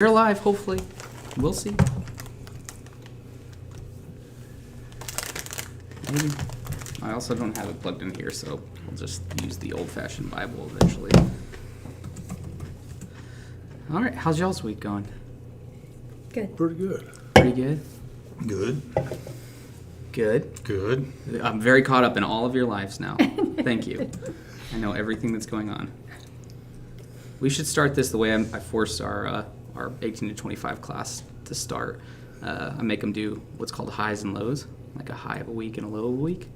You're alive, hopefully. We'll see. Maybe. I also don't have it plugged in here, so we'll just use the old-fashioned Bible eventually. All right, how's y'all's week going? Good. Pretty good. Pretty good? Good. Good. Good. I'm very caught up in all of your lives now. Thank you. I know everything that's going on. We should start this the way I forced our 18 to 25 class to start. I make them do what's called highs and lows, like a high of a week and a low of a week.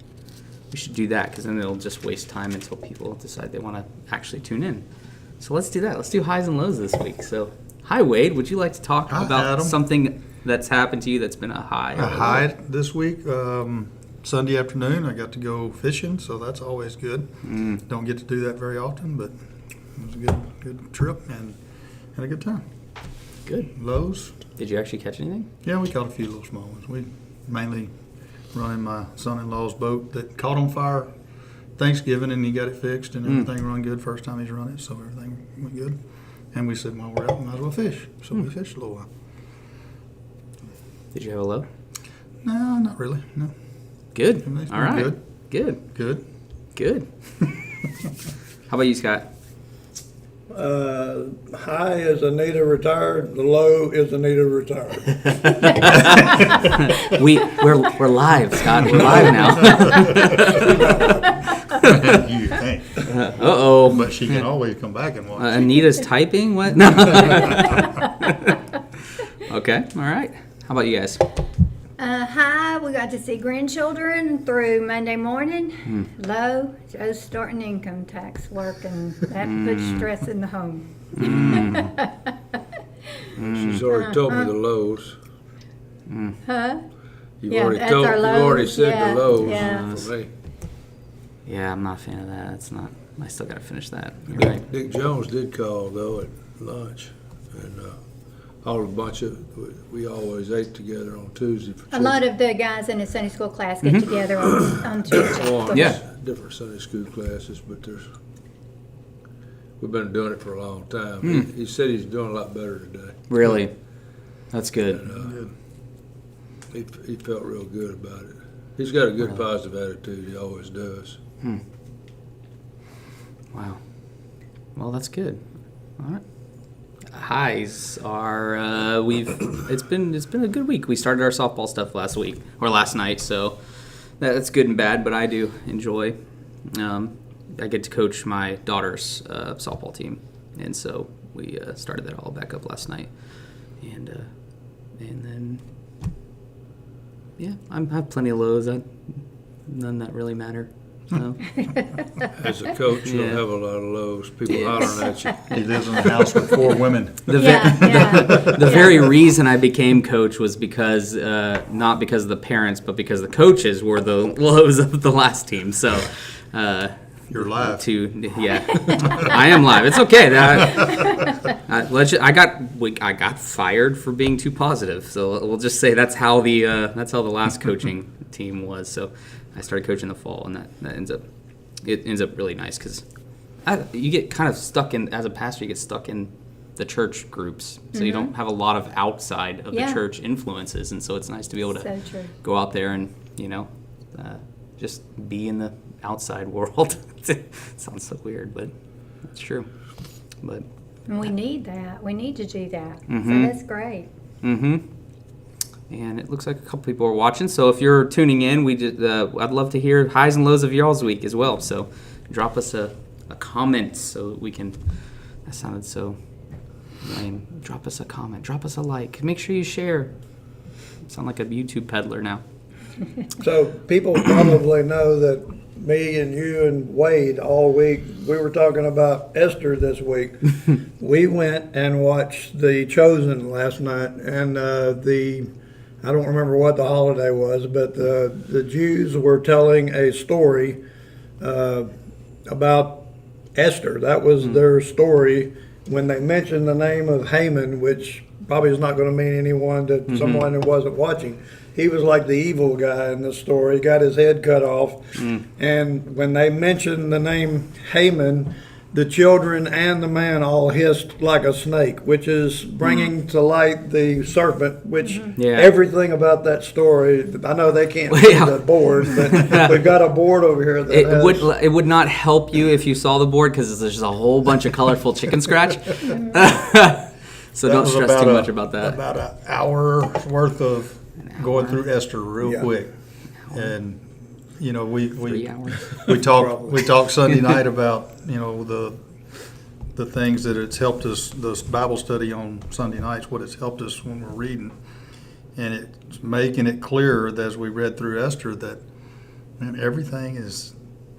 We should do that because then it'll just waste time until people decide they want to actually tune in. So let's do that. Let's do highs and lows this week. So, hi Wade, would you like to talk Hi, about Adam. Something that's happened to you that's been a high? A high this week, Sunday afternoon, I got to go fishing, so that's always good. Don't get to do that very often, but it was a good trip and had a good time. Good. Lows? Did you actually catch anything? Yeah, we caught a few little small ones. We mainly running my son-in-law's boat that caught on fire Thanksgiving, and he got it fixed, and everything run good first time he's run it, so everything went good. And we said, well, we're out, we might as well fish. So we fished a little while. Did you have a low? No, not really, no. Good. Everything's All been right. good. Good. Good. Good. How about you, Scott? High is Anita retired, the low is Anita retired. We're live, Scott. We're live now. You think. Uh-oh. But she can always come back and watch. Anita's typing? What? No. Okay. All right. How about you guys? High, we got to see grandchildren through Monday morning. Low, Joe's starting income tax work, and that puts stress in the home. She's already told me the lows. Huh? You've Yeah, already that's told. our You've already lows, said yeah, the lows yeah. for me. Yeah, I'm not a fan of that. It's not. I still got to finish that. You're right. Dick Jones did call though at lunch, and all a bunch of we always ate together on Tuesday for A lot of the guys in the Sunday school class get together on Tuesday. Well, Yeah. different Sunday school classes, but we've been doing it for a long time. He said he's doing a lot better today. Really? That's good. And, he felt real good about it. He's got a good positive attitude. He always does. Wow. Well, that's good. All right. Highs are it's been a good week. We started our softball stuff last night, so that's good and bad. But I do enjoy. I get to coach my daughter's softball team, and so we started that all back up last night, and then yeah, I have plenty of lows. None that really matter. So. As a coach, you'll Yeah. have a lot of lows. People hollering at you. He lives in a house with 4 women. The very reason I became coach was because not because of the parents, but because the coaches were the lows of the last team. So You're live. Yeah, I am live. It's okay. I got fired for being too positive. So we'll just say that's how the last coaching team was. So I started coaching in the fall, and that ends up really nice because you get kind of stuck in, as a pastor, you get stuck in the church groups, so you don't have a lot of outside of the church influences, and so it's nice to be able to go out there and just be in the outside world. It sounds so weird, but it's true. But And we need that. We need to do that. So that's great. And it looks like a couple people are watching. So if you're tuning in, I'd love to hear highs and lows of y'all's week as well. So drop us a comment so we can. That sounded so lame. Drop us a comment. Drop us a like. Make sure you share. Sound like a YouTube peddler now. So people probably know that me and you and Wade all week, we were talking about Esther this week. We went and watched The Chosen last night, and I don't remember what the holiday was, but the Jews were telling a story about Esther. That was their story. When they mentioned the name of Haman, which probably is not going to mean anyone to someone who wasn't watching, he was like the evil guy in the story. He got his head cut off. And when they mentioned the name Haman, the children and the man all hissed like a snake, which is bringing to light the serpent, which Yeah. everything about that story, I know they can't Well, see yeah. the board, but we've got a board over here that has, It would not help you if you saw the board because there's just a whole bunch of colorful chicken scratch. So That don't was stress too much about that. About an hour's worth of going through Esther real Yeah. quick. And, you know, 3 hours. we talked Sunday night about, you know, the things that it's helped us, this Bible study on Sunday nights, what it's helped us when we're reading. And it's making it clearer that as we read through Esther that, man, everything is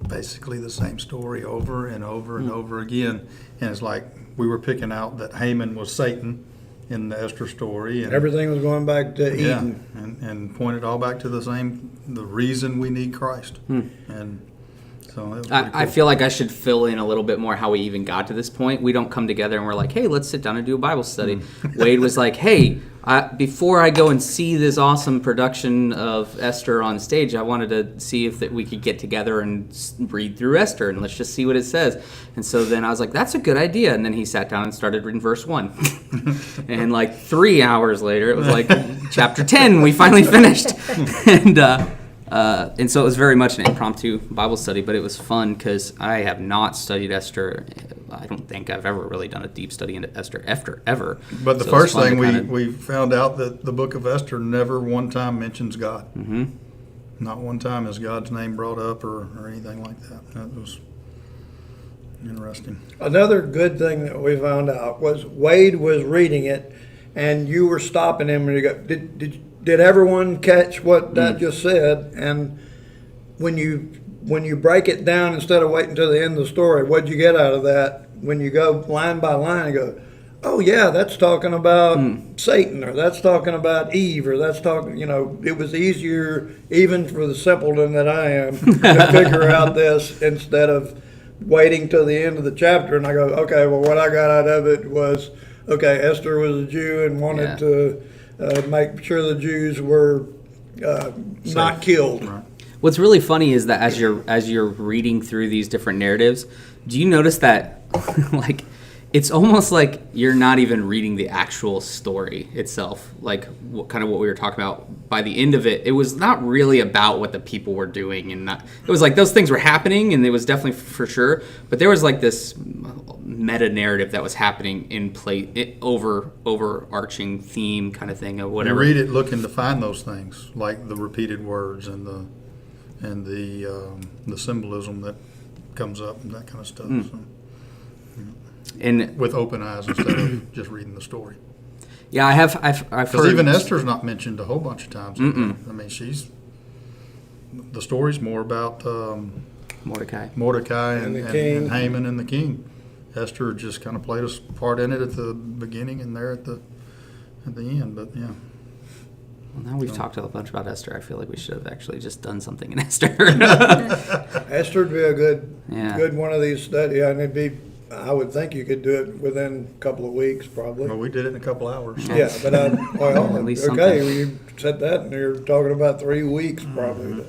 basically the same story over and over and over again. And it's like we were picking out that Haman was Satan in the Esther story. And everything was going back to yeah, Eden. and pointed all back to the reason we need Christ. And so it was pretty I cool. feel like I should fill in a little bit more how we even got to this point. We don't come together and we're like, hey, let's sit down and do a Bible study. Wade was like, hey, before I go and see this awesome production of Esther on stage, I wanted to see if that we could get together and read through Esther and let's just see what it says. And so then I was like, that's a good idea. And then he sat down and started reading verse 1. And like 3 hours later, it was like chapter 10, we finally finished. And so it was very much an impromptu Bible study, but it was fun because I have not studied Esther. I don't think I've ever really done a deep study into Esther ever. But the So it was first fun thing to kinda- we found out that the book of Esther never one time mentions God. Mm-hmm. Not one time is God's name brought up or anything like that. That was interesting. Another good thing that we found out was Wade was reading it, and you were stopping him, and you go, did everyone catch what that just said? And when you break it down instead of waiting until the end of the story, what'd you get out of that? When you go line by line and go, oh yeah, that's talking about Satan, or that's talking about Eve, or that's talking, you know, it was easier even for the simpleton that I am to figure out this instead of waiting till the end of the chapter. And I go, okay, well, what I got out of it was, okay, Esther was a Jew and wanted to make sure the Jews were not killed. Right. What's really funny is that as you're reading through these different narratives, do you notice that like it's almost like you're not even reading the actual story itself, like kind of what we were talking about. By the end of it, it was not really about what the people were doing, and it was like those things were happening, and it was definitely for sure. But there was like this meta narrative that was happening in play, overarching theme kind of thing or You whatever. read it looking to find those things, like the repeated words and the symbolism that comes up and that kind of stuff. So, And with open eyes instead of just reading the story. yeah, I've Because heard even Esther's not mentioned a whole bunch of times. I mean, the story's more about Mordecai. and the king. and Haman and the king. Esther just kind of played a part in it at the beginning and there at the end. But yeah, Well, now we've talked a bunch about Esther. I feel like we should have actually just done something in Esther. Esther'd be a good Yeah. good one of these studies. I mean, I would think you could do it within a couple of weeks, probably. well, we did it in a couple hours. Yeah, but well, At least okay, something. you said that, and you're talking about 3 weeks, probably.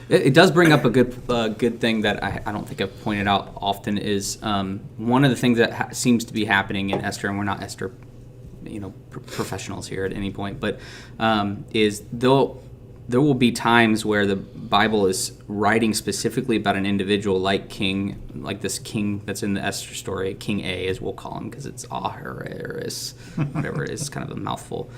It does bring up a good thing that I don't think I've pointed out often is one of the things that seems to be happening in Esther, and we're not Esther, professionals here at any point, but is there will be times where the Bible is writing specifically about an individual like this king that's in the Esther story, King A, as we'll call him, because it's Ahasuerus, whatever it is, kind of a mouthful,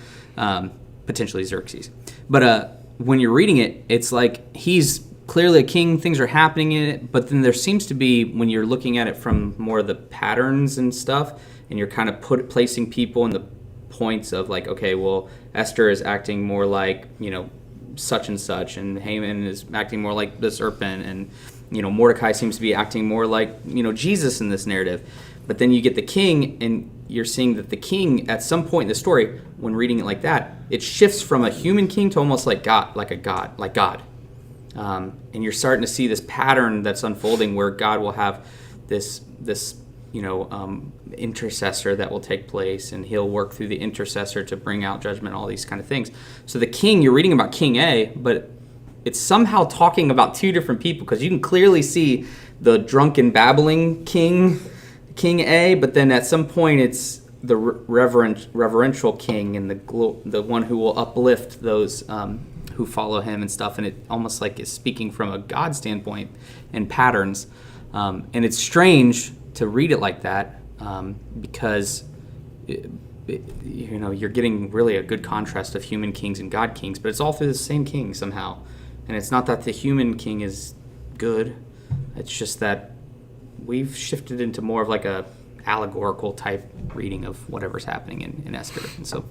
potentially Xerxes. But when you're reading it, it's like he's clearly a king, things are happening in it, but then there seems to be, when you're looking at it from more of the patterns and stuff, and you're kind of placing people in the points of like, okay, well, Esther is acting more like, such and such, and Haman is acting more like the serpent, and Mordecai seems to be acting more like Jesus in this narrative. But then you get the king, and you're seeing that the king at some point in the story, when reading it like that, it shifts from a human king to almost like God, like God. And you're starting to see this pattern that's unfolding where God will have this intercessor that will take place, and he'll work through the intercessor to bring out judgment, all these kind of things. So the king, you're reading about King A, but it's somehow talking about two different people, because you can clearly see the drunken babbling king King A, but then at some point it's the reverential king and the one who will uplift those who follow him and stuff, and it almost like is speaking from a God standpoint and patterns, and it's strange to read it like that because you're getting really a good contrast of human kings and God kings, but it's all through the same king somehow, and it's not that the human king is good, it's just that we've shifted into more of like a allegorical type reading of whatever's happening in Esther, and so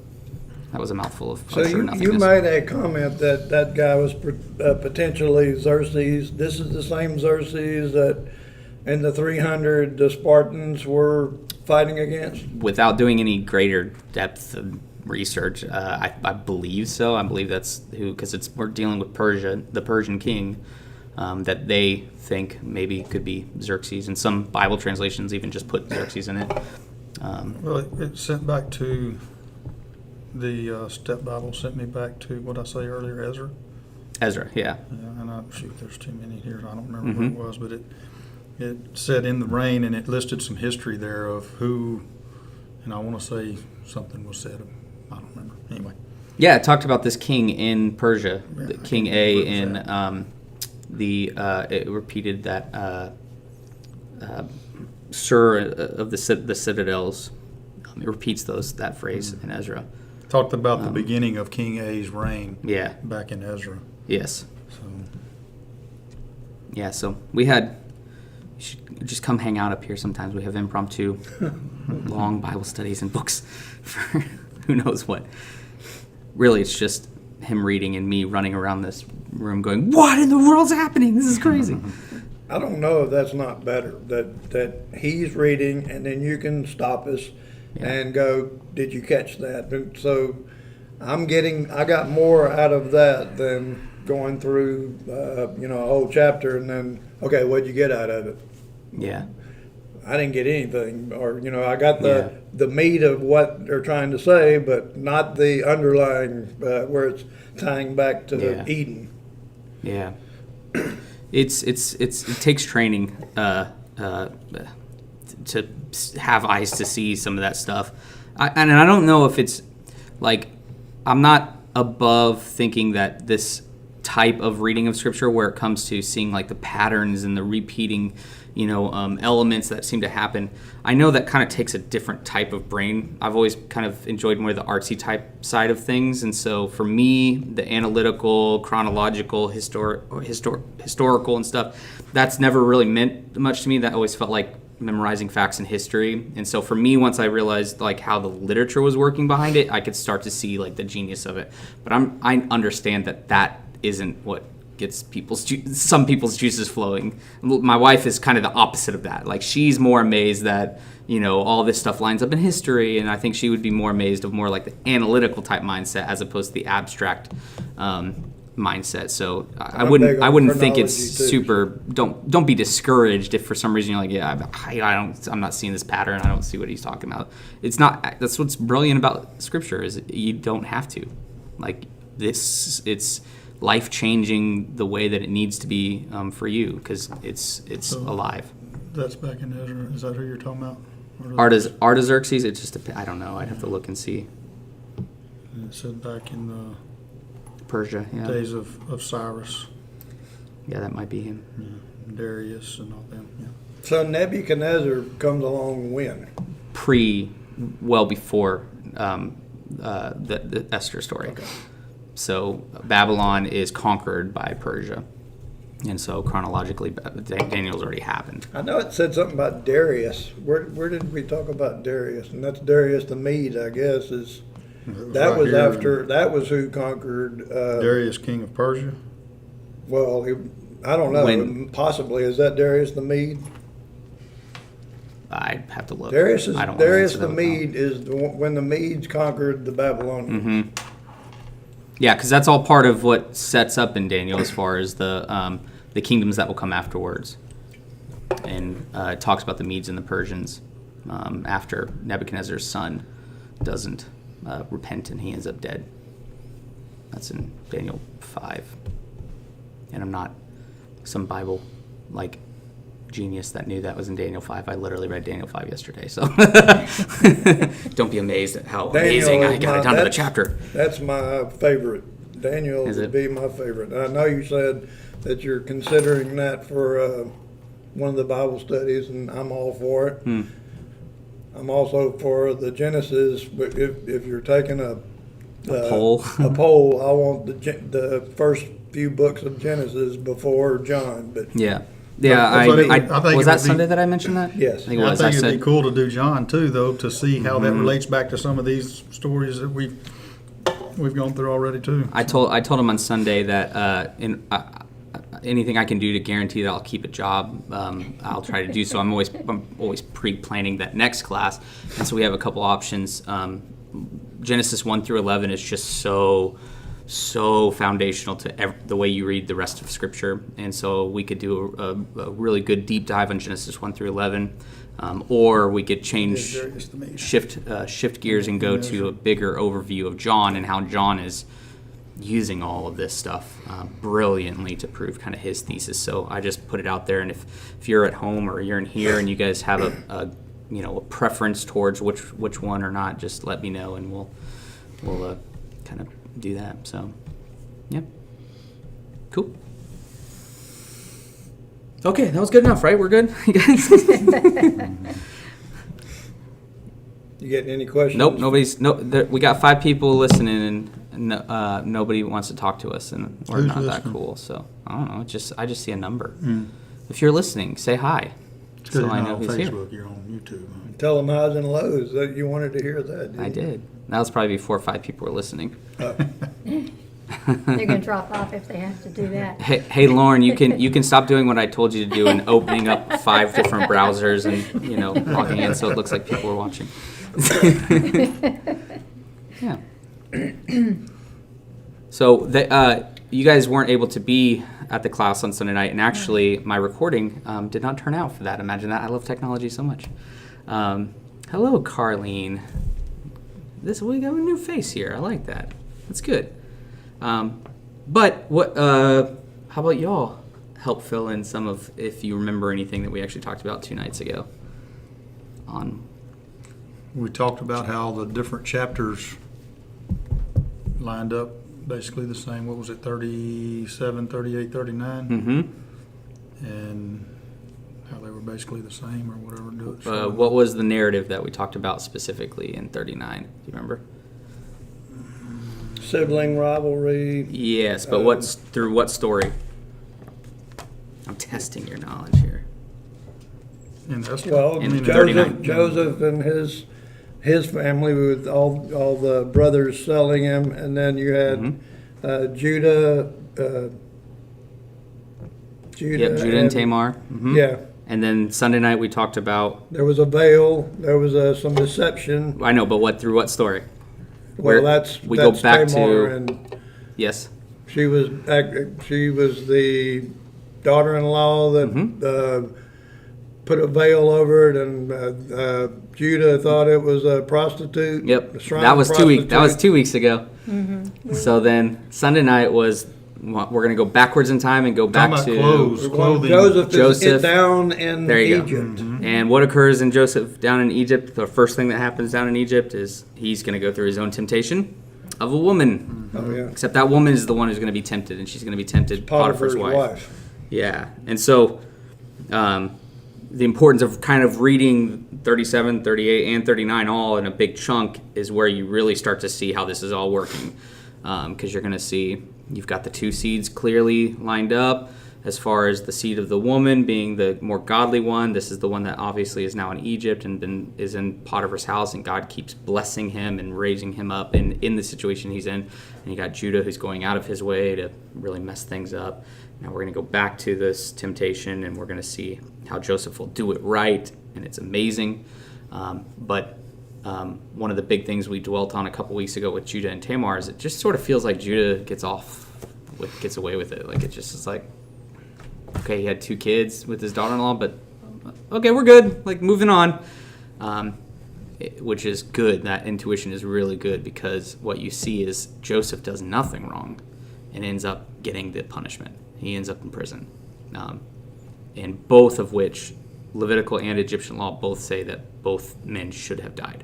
that was a mouthful of So you nothingness. made a comment that that guy was potentially Xerxes. This is the same Xerxes that in the 300 the Spartans were fighting against? Without doing any greater depth of research, I believe so. I believe that's who, because we're dealing with Persia, the Persian king, that they think maybe could be Xerxes, and some Bible translations even just put Xerxes in it. Well, it sent back to the Step Bible sent me back to what I say earlier, Ezra. Ezra, yeah. Yeah, and there's too many here. I don't remember what it was, but it said in the reign, and it listed some history there of who, and I want to say something was said. I don't remember. Anyway. Yeah, it talked about this king in Persia, Yeah, the I King can't A remember in it repeated that Sir of the Citadels. It repeats that phrase in Ezra. Talked about the beginning of King A's reign. Yeah. Back in Ezra. Yes. So Yeah. So you should just come hang out up here sometimes. We have impromptu, long Bible studies and books for who knows what. Really, it's just him reading and me running around this room going, "What in the world's happening? This is crazy." I don't know if that's not better, that he's reading and then you can stop us and go, did you catch that? And so I got more out of that than going through, a whole chapter and then, okay, what'd you get out of it? Yeah. I didn't get anything, or, I got the meat of what they're trying to say, but not the underlying, where it's tying back to Eden. Yeah. It takes training to have eyes to see some of that stuff. And I don't know if it's like, I'm not above thinking that this type of reading of scripture where it comes to seeing like the patterns and the repeating, elements that seem to happen. I know that kind of takes a different type of brain. I've always kind of enjoyed more the artsy type side of things. And so for me, the analytical, chronological, historical and stuff, that's never really meant much to me. That always felt like memorizing facts and history. And so for me, once I realized like how the literature was working behind it, I could start to see like the genius of it. But I understand that isn't what gets some people's juices flowing. My wife is kind of the opposite of that. Like, she's more amazed that all this stuff lines up in history, and I think she would be more amazed of more like the analytical type mindset as opposed to the abstract mindset. So I wouldn't think it's super. Don't be discouraged if for some reason you're like, I'm not seeing this pattern. I don't see what he's talking about. It's not. That's what's brilliant about Scripture is you don't have to. Like this, it's life-changing the way that it needs to be for you because it's alive. that's back in Ezra. Is that who you're talking about? Artaxerxes, it just I don't know. I'd have to look and see. It said back in the Persia, yeah. days of Cyrus, Yeah, that might be him. Darius, and all them. Yeah. So Nebuchadnezzar comes along when? Well before the Esther story. Okay. So Babylon is conquered by Persia. And so chronologically, Daniel's already happened. I know it said something about Darius. Where did we talk about Darius? And that's Darius the Mede, I guess. That was who conquered. Darius, king of Persia. Well, I don't know. Possibly is that Darius the Mede? I'd have to look. Darius answer the that Mede is when the Medes conquered the Babylonians. Mm-hmm. Yeah, because that's all part of what sets up in Daniel as far as the kingdoms that will come afterwards. And it talks about the Medes and the Persians after Nebuchadnezzar's son doesn't repent and he ends up dead. That's in Daniel 5. And I'm not some Bible genius that knew that was in Daniel 5. I literally read Daniel 5 yesterday, so don't be amazed at how amazing I got it down to the chapter. That's my favorite. Daniel Is would it? be my favorite. I know you said that you're considering that for one of the Bible studies, and I'm all for it. I'm also for the Genesis, but if you're taking a poll. a poll, I want the first few books of Genesis before John. But Yeah. I think Was it that would be- Sunday that I mentioned that? Yes. I think it I was. think it'd said, be cool to do John too, though, to see how that relates back to some of these stories that we've gone through already too. I told him on Sunday that anything I can do to guarantee that I'll keep a job, I'll try to do so. I'm always pre-planning that next class, and so we have a couple options. Genesis 1 through 11 is just so foundational to the way you read the rest of Scripture, and so we could do a really good deep dive on Genesis 1 through 11, or we could shift gears and go to a bigger overview of John and how John is using all of this stuff brilliantly to prove kind of his thesis. So I just put it out there, and if you're at home or you're in here and you guys have a preference towards which one or not, just let me know, and we'll kind of do that. So, yeah, cool. Okay, that was good enough, right? We're good, you guys. you getting any questions? Nope, we got 5 people listening, and nobody wants to talk to us, and we're Who's not that listening? cool. So I don't know. I just see a number. If you're listening, say hi, It's 'cause so you're I not know on who's here. Facebook, you're on YouTube. Huh? Tell them highs and lows that you wanted to hear that. I did. That was probably before 5 people were listening. They're gonna drop off if they have to do that. Hey, Lauren, you can stop doing what I told you to do and opening up 5 different browsers and logging in so it looks like people are watching. Yeah. So you guys weren't able to be at the class on Sunday night, and actually my recording did not turn out for that. Imagine that. I love technology so much. Hello, Carlene. We got a new face here. I like that. That's good. But what? How about y'all help fill in some of, if you remember anything that we actually talked about 2 nights ago? We talked about how the different chapters lined up basically the same. What was it, 37, 38, 39? Mm-hmm. And how they were basically the same or whatever. What was the narrative that we talked about specifically in 39? Do you remember? Sibling rivalry. Yes, but through what story? I'm testing your knowledge here. And that's Well, In 39. Joseph and his family with all the brothers selling him, and then you had Judah. Judah and Tamar. Mhm. Yeah, And then Sunday night we talked about. there was a veil. There was some deception. I know, but through what story? Well, Where- we that's go back Tamar, to- and Yes. she was the daughter-in-law that put a veil over it, and Judah thought it was a prostitute. Yep. a shrine That was 2 weeks. That was prostitute. 2 weeks ago. So then Sunday night was. We're going to go backwards in time and go back Talking to about clothes, clothing. Joseph is down in There you go. Egypt. And what occurs in Joseph down in Egypt? The first thing that happens down in Egypt is he's going to go through his own temptation of a woman. Oh yeah, Except that woman is the one who's going to be tempted, and she's going to be tempted Potiphar's wife. Yeah, and so the importance of kind of reading 37, 38, and 39 all in a big chunk is where you really start to see how this is all working. Because you're going to see you've got the 2 seeds clearly lined up. As far as the seed of the woman being the more godly one, this is the one that obviously is now in Egypt and is in Potiphar's house, and God keeps blessing him and raising him up in the situation he's in. And you got Judah who's going out of his way to really mess things up. Now we're going to go back to this temptation, and we're going to see how Joseph will do it right, and it's amazing. But one of the big things we dwelt on a couple weeks ago with Judah and Tamar is it just sort of feels like Judah gets away with it. Like it just is like, okay, he had 2 kids with his daughter-in-law, but okay, we're good. Like moving on, which is good. That intuition is really good because what you see is Joseph does nothing wrong and ends up getting the punishment. He ends up in prison. and both of which, Levitical and Egyptian law, both say that both men should have died,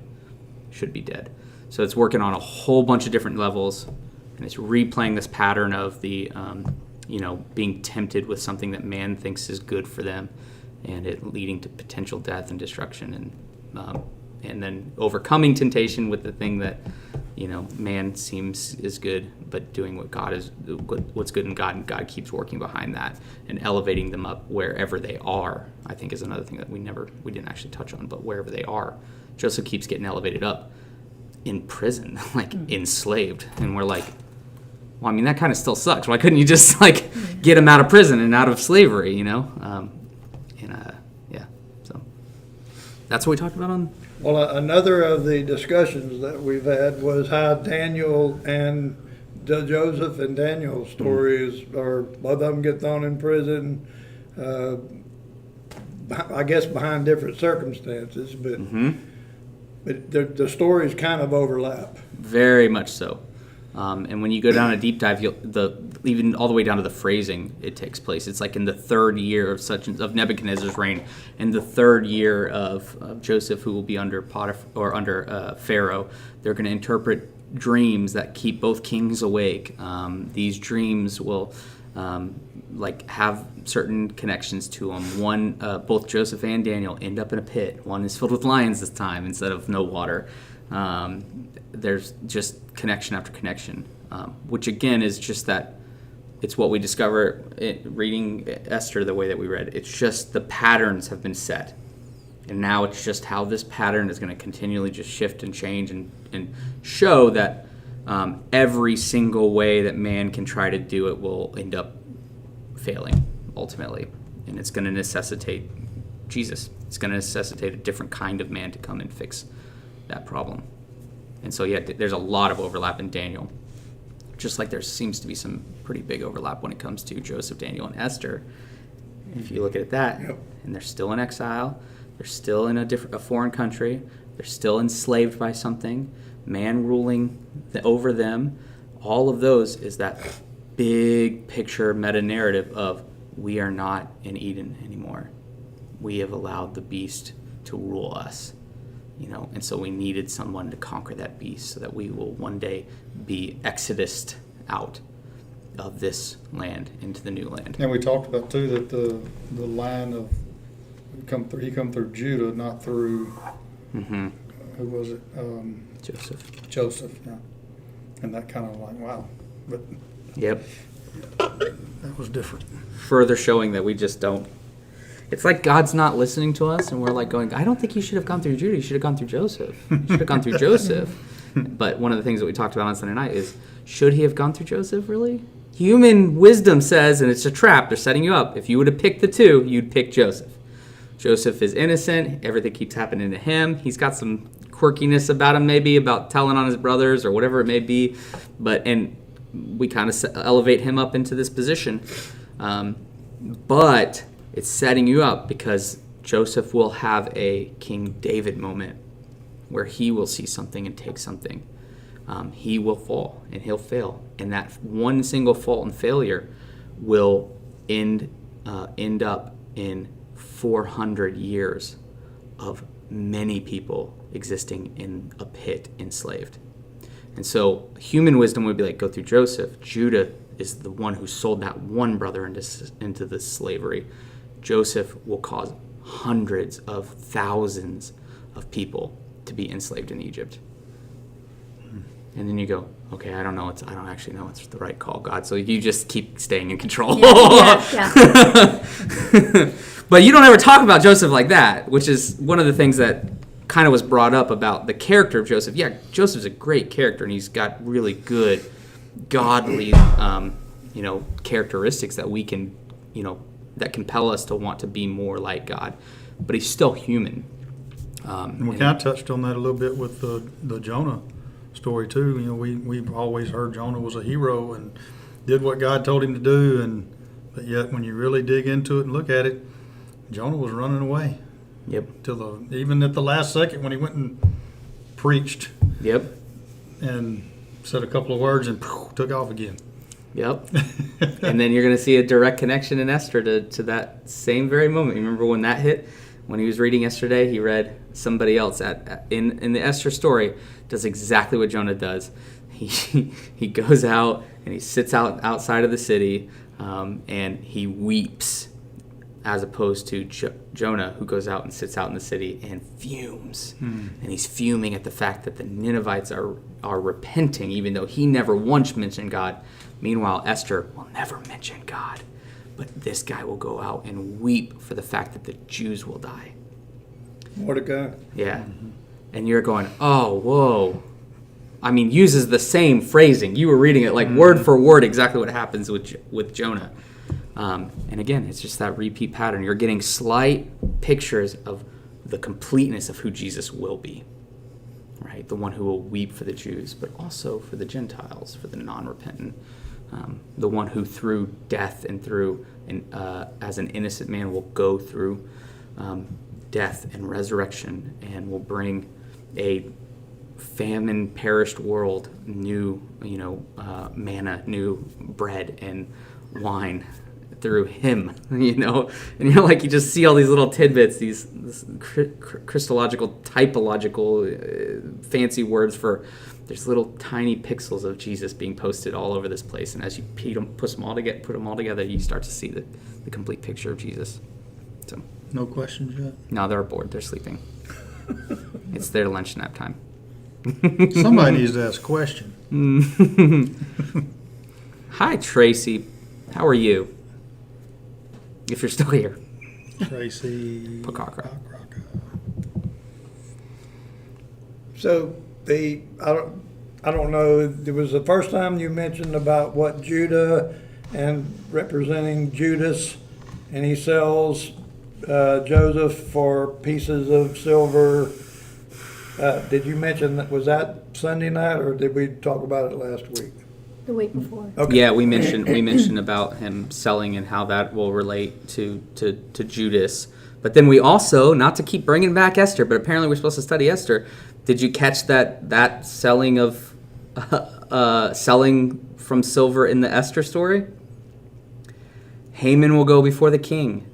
should be dead. So it's working on a whole bunch of different levels, and it's replaying this pattern of the, being tempted with something that man thinks is good for them, and it leading to potential death and destruction, and then overcoming temptation with the thing that, man seems is good, but doing what's good in God, and God keeps working behind that and elevating them up wherever they are. I think is another thing that we didn't actually touch on, but wherever they are, Joseph keeps getting elevated up in prison, like enslaved, and we're like, well, I mean, that kind of still sucks. Why couldn't you just get him out of prison and out of slavery, So that's what we talked about on. Well, another of the discussions that we've had was how Daniel and Joseph and Daniel's stories are, both of them get thrown in prison, I guess behind different circumstances, but but the stories kind of overlap. Very much so. And when you go down a deep dive, even all the way down to the phrasing, it takes place. It's like in the third year of Nebuchadnezzar's reign, and the third year of Joseph, who will be under Pharaoh. They're going to interpret dreams that keep both kings awake. These dreams will have certain connections to them. Both Joseph and Daniel end up in a pit. One is filled with lions this time instead of no water. There's just connection after connection, which again is just that it's what we discover reading Esther the way that we read. It's just the patterns have been set, and now it's just how this pattern is going to continually just shift and change and show that every single way that man can try to do it will end up failing ultimately, and it's going to necessitate Jesus. It's going to necessitate a different kind of man to come and fix that problem. And so, there's a lot of overlap in Daniel, just like there seems to be some pretty big overlap when it comes to Joseph, Daniel, and Esther. If you look at that, and they're still in exile, they're still in a foreign country, they're still enslaved by something, man ruling over them. All of those is that big picture meta-narrative of we are not in Eden anymore. We have allowed the beast to rule us. And so we needed someone to conquer that beast so that we will one day be exodused out of this land into the new land. And we talked about too that the line of he come through Judah, not through who was it? Joseph. Yeah. And that kind of wow, but that was different. Further showing that we just don't. It's like God's not listening to us, and we're like going, I don't think you should have gone through Judah. You should have gone through Joseph. You should have gone through Joseph. But one of the things that we talked about on Sunday night is, should he have gone through Joseph, really? Human wisdom says, and it's a trap, they're setting you up, if you would have picked the two, you'd pick Joseph. Joseph is innocent. Everything keeps happening to him. He's got some quirkiness about him, maybe, about telling on his brothers or whatever it may be. And we kind of elevate him up into this position. But it's setting you up because Joseph will have a King David moment where he will see something and take something. He will fall and he'll fail. And that one single fault and failure will end up in 400 years of many people existing in a pit enslaved. And so human wisdom would be like, go through Joseph. Judah is the one who sold that one brother into the slavery. Joseph will cause hundreds of thousands of people to be enslaved in Egypt. And then you go, okay, I don't actually know it's the right call, God. So you just keep staying in control. Yeah. But you don't ever talk about Joseph like that, which is one of the things that kind of was brought up about the character of Joseph. Yeah, Joseph's a great character, and he's got really good, godly, characteristics that we can, that compel us to want to be more like God. But he's still human. And we kind of touched on that a little bit with the Jonah story too. We've always heard Jonah was a hero and did what God told him to do, but yet when you really dig into it and look at it, Jonah was running away. Yep. Even at the last second when he went and preached. Yep. And said a couple of words and took off again. Yep. And then you're going to see a direct connection in Esther to that same very moment. You remember when that hit? When he was reading yesterday, he read somebody else in the Esther story does exactly what Jonah does. He goes out and he sits outside of the city and he weeps, as opposed to Jonah, who goes out and sits out in the city and fumes. And he's fuming at the fact that the Ninevites are repenting, even though he never once mentioned God. Meanwhile, Esther will never mention God. But this guy will go out and weep for the fact that the Jews will die. Mordecai. Yeah. And you're going, oh, whoa. I mean, uses the same phrasing. You were reading it like word for word exactly what happens with Jonah. And again, it's just that repeat pattern. You're getting slight pictures of the completeness of who Jesus will be, right? The one who will weep for the Jews, but also for the Gentiles, for the non-repentant. The one who through death and through, as an innocent man, will go through death and resurrection and will bring a famine-perished world new, manna, new bread and wine through him, and you just see all these little tidbits, this Christological, typological, fancy words for there's little tiny pixels of Jesus being posted all over this place, and as you put them all together, you start to see the complete picture of Jesus. So, No questions yet? now they're bored, they're sleeping. It's their lunch nap time. Somebody needs to ask a question. Hi, Tracy. How are you? If you're still here. Tracy Pakakra. So I don't know. It was the first time you mentioned about what Judah and representing Judas, and he sells Joseph for pieces of silver. Did you mention that? Was that Sunday night, or did we talk about it last week? The week before. Okay. Yeah, we mentioned about him selling and how that will relate to Judas. But then we also, not to keep bringing back Esther, but apparently we're supposed to study Esther. Did you catch that selling of selling from silver in the Esther story? Haman will go before the king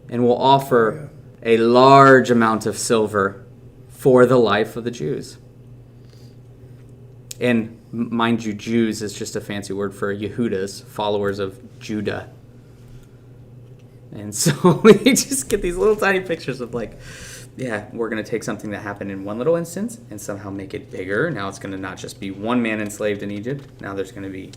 and will offer a large amount of silver for the life of the Jews. And mind you, Jews is just a fancy word for Yehudas, followers of Judah. And so we just get these little tiny pictures of we're going to take something that happened in one little instance and somehow make it bigger. Now it's going to not just be one man enslaved in Egypt. Now there's going to be,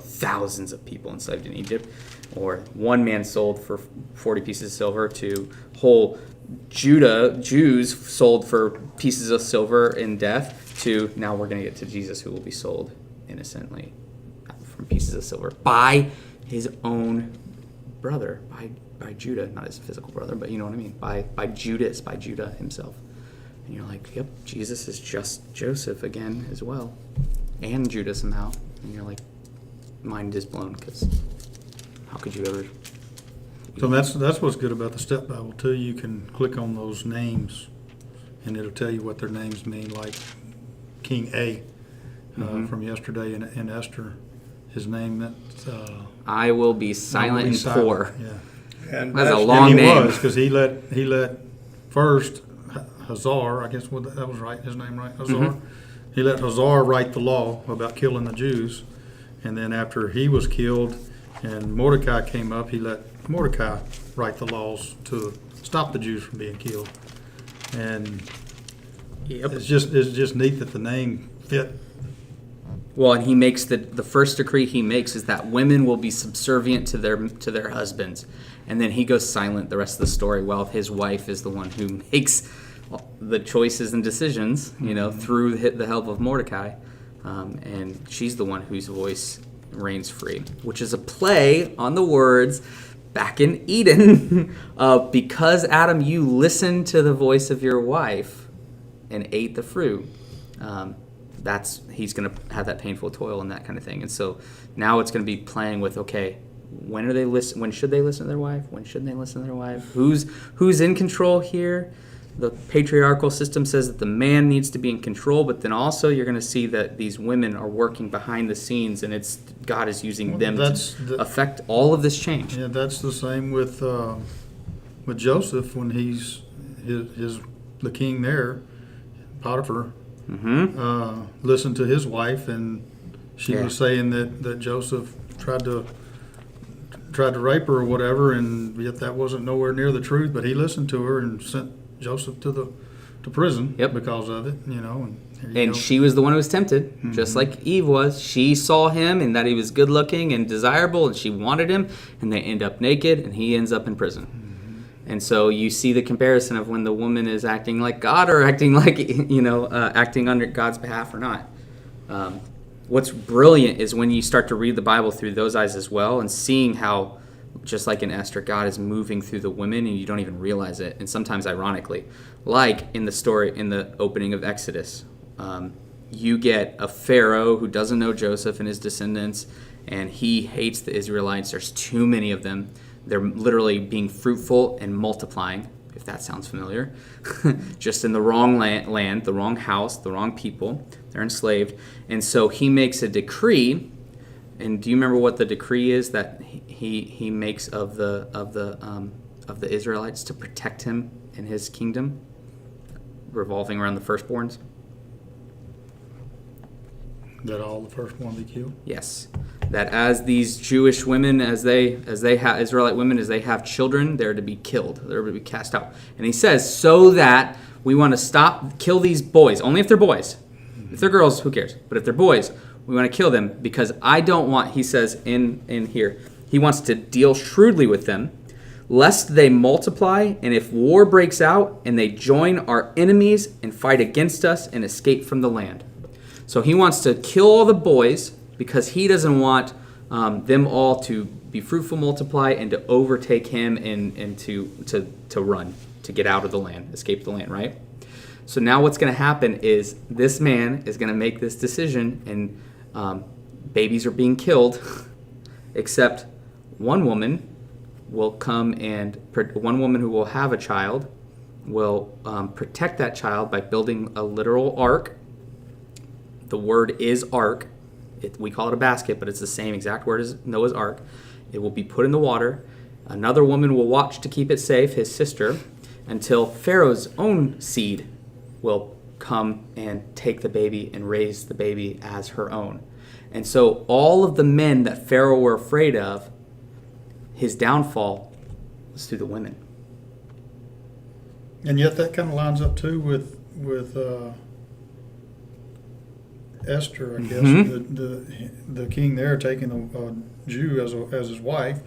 thousands of people enslaved in Egypt. Or one man sold for 40 pieces of silver to whole Jews sold for pieces of silver in death, to now we're going to get to Jesus, who will be sold innocently from pieces of silver by his own brother, by Judah, not his physical brother, but you know what I mean, by Judas, by Judah himself. And you're like, yep, Jesus is just Joseph again as well, and Judah somehow. And you're like, mind is blown, because how could you ever? So that's what's good about the Step Bible too. You can click on those names, and it'll tell you what their names mean. Like King A from yesterday in Esther, his name meant I will be silent and poor. Yeah, And That's a that's- long and he name. was, because he let first Hazar, I guess that was right, his name right, Hazar. He let Hazar write the law about killing the Jews, and then after he was killed and Mordecai came up, he let Mordecai write the laws to stop the Jews from being killed. And Yep. it's just neat that the name fit. Well, and he makes the first decree he makes is that women will be subservient to their husbands, and then he goes silent the rest of the story, while his wife is the one who makes the choices and decisions, through the help of Mordecai, and she's the one whose voice reigns free, which is a play on the words back in Eden, because Adam, you listened to the voice of your wife and ate the fruit. He's going to have that painful toil and that kind of thing. And so now it's going to be playing with, okay, when should they listen to their wife? When shouldn't they listen to their wife? Who's in control here? The patriarchal system says that the man needs to be in control, but then also you're going to see that these women are working behind the scenes, and it's God is using them to affect all of this change. Yeah, that's the same with Joseph when he's the king there, Potiphar. Listened to his wife, and she was saying that Joseph tried to rape her or whatever, and yet that wasn't nowhere near the truth. But he listened to her and sent Joseph to prison because of it, And she was the one who was tempted, just like Eve was. She saw him and that he was good looking and desirable, and she wanted him, and they end up naked, and he ends up in prison. And so you see the comparison of when the woman is acting like God or acting like, acting under God's behalf or not. What's brilliant is when you start to read the Bible through those eyes as well, and seeing how, just like in Esther, God is moving through the women and you don't even realize it. And sometimes ironically, like in the story, in the opening of Exodus, you get a Pharaoh who doesn't know Joseph and his descendants, and he hates the Israelites. There's too many of them. They're literally being fruitful and multiplying, if that sounds familiar, just in the wrong land, the wrong house, the wrong people. They're enslaved. And so he makes a decree. And do you remember what the decree is that he makes of the Israelites to protect him and his kingdom, revolving around the firstborns? That all the firstborn be killed? Yes. That as these Jewish women, as they have Israelite women, as they have children, they're to be killed. They're to be cast out. And he says, so that we want to kill these boys, only if they're boys. If they're girls, who cares? But if they're boys, we want to kill them because I don't want, he says in here, he wants to deal shrewdly with them, lest they multiply, and if war breaks out and they join our enemies and fight against us and escape from the land. So he wants to kill all the boys because he doesn't want them all to be fruitful, multiply, and to overtake him and to run, to get out of the land, escape the land, right? So now what's going to happen is this man is going to make this decision, and babies are being killed, except one woman will come and one woman who will have a child will protect that child by building a literal ark. The word is ark. We call it a basket, but it's the same exact word as Noah's ark. It will be put in the water. Another woman will watch to keep it safe, his sister, until Pharaoh's own seed will come and take the baby and raise the baby as her own. And so all of the men that Pharaoh were afraid of, his downfall was through the women. And yet that kind of lines up too with Esther, I guess, the king there taking a Jew as his wife,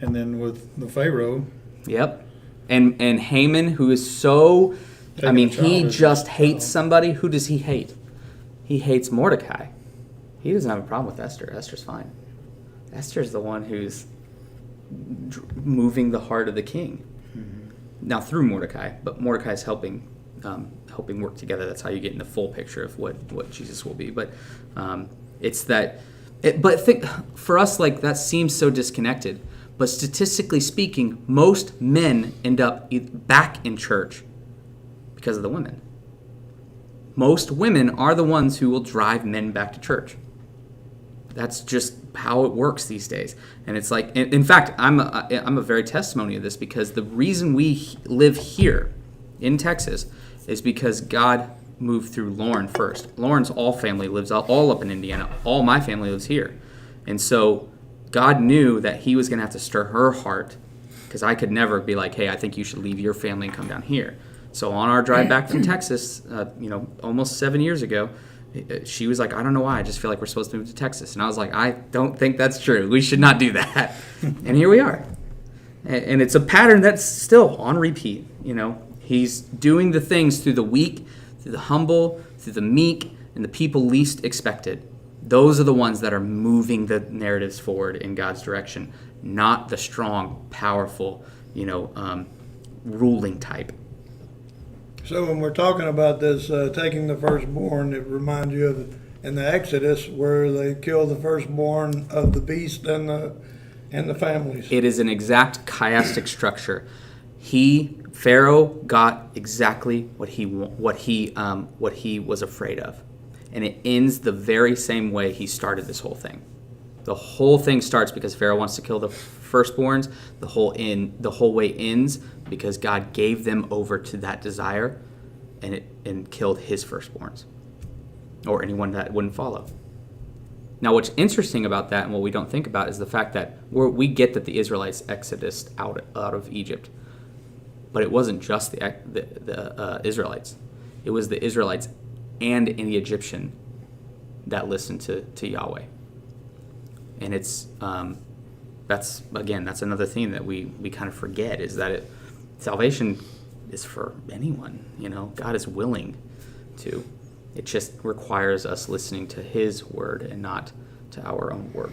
and then with the Pharaoh. Yep. And Haman, who is so, he just hates somebody. Who does he hate? He hates Mordecai. He doesn't have a problem with Esther. Esther's fine. Esther's the one who's moving the heart of the king. Now through Mordecai, but Mordecai's helping work together. That's how you get in the full picture of what Jesus will be. But it's that. But think for us, like that seems so disconnected. But statistically speaking, most men end up back in church because of the women. Most women are the ones who will drive men back to church. That's just how it works these days. And it's like, in fact, I'm a very testimony of this, because the reason we live here in Texas is because God moved through Lauren first. Lauren's all family lives all up in Indiana. All my family lives here. And so God knew that he was going to have to stir her heart, because I could never be like, hey, I think you should leave your family and come down here. So on our drive back from Texas, almost 7 years ago, she was like, I don't know why, I just feel like we're supposed to move to Texas. And I was like, I don't think that's true. We should not do that. And here we are. And it's a pattern that's still on repeat. He's doing the things through the weak, through the humble, through the meek, and the people least expected. Those are the ones that are moving the narratives forward in God's direction, not the strong, powerful, ruling type. So when we're talking about this taking the firstborn, it reminds you of in the Exodus where they kill the firstborn of the beast and the families. It is an exact chiastic structure. Pharaoh got exactly what he was afraid of, and it ends the very same way he started this whole thing. The whole thing starts because Pharaoh wants to kill the firstborns. The whole way ends because God gave them over to that desire, and killed his firstborns, or anyone that wouldn't follow. Now, what's interesting about that, and what we don't think about, is the fact that we get that the Israelites exodus out of Egypt, but it wasn't just the Israelites. It was the Israelites and any Egyptian that listened to Yahweh. And it's that's another thing that we kind of forget, is that salvation is for anyone. God is willing to. It just requires us listening to His word and not to our own word.